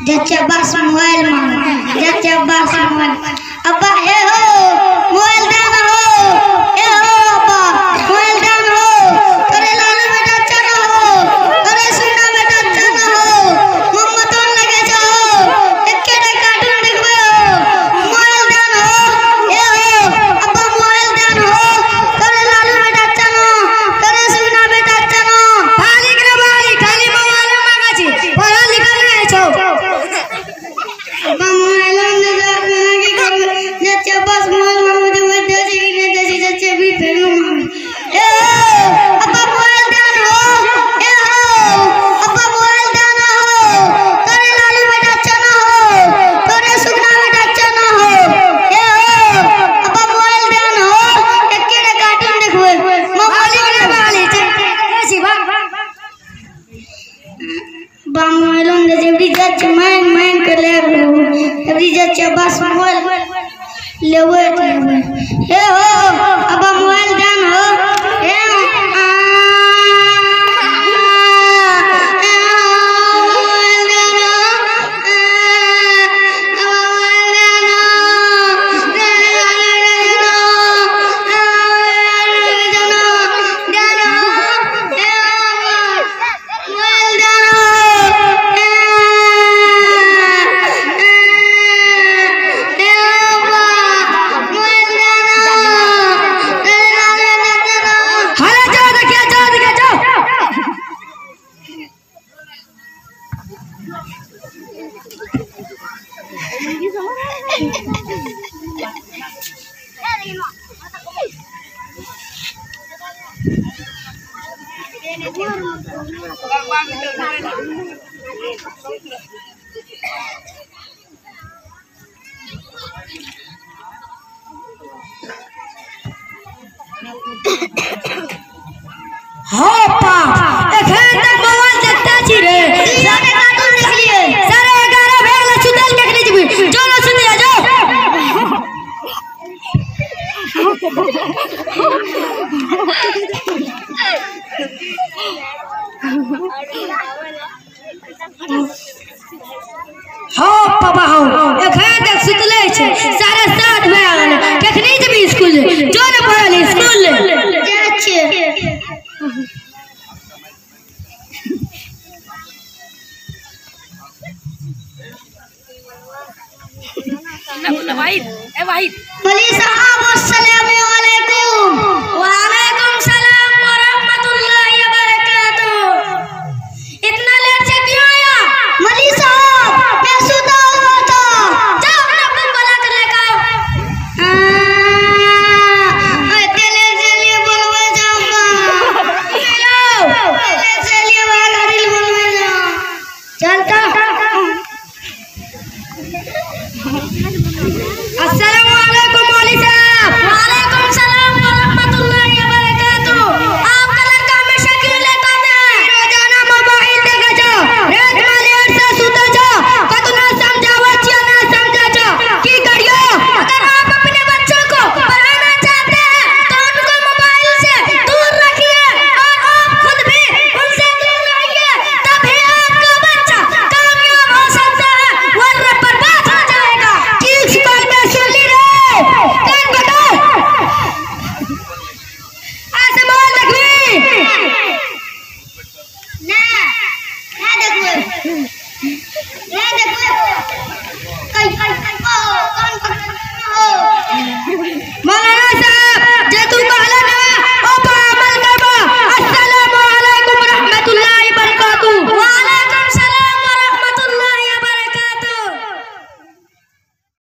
जच्चा बस मोबाइल मांग जच्चा बस मोबाइल अब्बा ए हो मोबाइल दान हो ए हो अब्बा मोबाइल दान हो करे लालू बेटा अच्छा ना हो करे सुना बेटा अच्छा ना हो मोहम्मद ऑन लगे जाओ एककेटा कार्टून देखबे हो मोबाइल दान हो ए हो अब्बा मोबाइल दान हो करे लालू बेटा अच्छा ना करे सुना बेटा अच्छा ना मालिक रे मालिक खाली मोबाइल मांगा छी पढ़ा लिखा नहीं छौ मोबाइल ने की करबे जच्चा बस मोबाइल मांग दे देसी ने देसी जच्चे भी फेर मांग ए अब्बा मोबाइल दान हो ए हो अब्बा मोबाइल दान हो करे लालू बेटा अच्छा ना हो करे सुगना बेटा अच्छा ना हो ए हो अब्बा मोबाइल दान हो एककेटा कार्टून देखबे मालिक रे मालिक कैसी बा मोबाइल ने जेबड़ी जच्च मांग मांग के ले जेबड़ी जच्चा बस मोबाइल लेवे ए हो अब्बा मोबाइल दान हो ए हाँ पा एखन तक मोबाइल देखते छी रे सारे कार्टून देख लिए 11:30 भेल सुतल देखने जेबी चलो सुत जा हाँ पापा हाँ एखन तक सुतले छै 7:30 भेल कखनी जेबी स्कूल जो ने पढ़ल स्कूल जाछे बोली साहब अस्सलाम वालेकुम वालेकुम सलाम व रहमतुल्लाहि व बरकातुहू इतना लेट से क्यों आया मौलवी साहब मैं सुता हुआ था जाओ अपना रूम वाला कर लेकर आओ तेले चलिए बोलवे जाऊंगा तेले चलिए वाला दिल बोलवे जाओ चलता अस्सलाम वालेकुम मौलवी साहब वालेकुम सलाम व रहमतुल्लाहि व बरकातुहू आपका लड़का हमेशा क्यों लेता है रोजाना मोबाइल देखा जाओ रात में लेट से सुता जाओ कतु ना समझावा छिया ना समझा जाओ की करियो अगर आप अपने बच्चों को पढ़ाना चाहते हैं तो उनको मोबाइल से दूर रखिए और आप खुद भी उनसे दूर रहिए तभी आपका बच्चा कामयाब हो सकता है वरना बर्बाद हो जाएगा किस बात में सुन ली रे कौन बताओ ऐसे मोबाइल देखवी ना देखो ना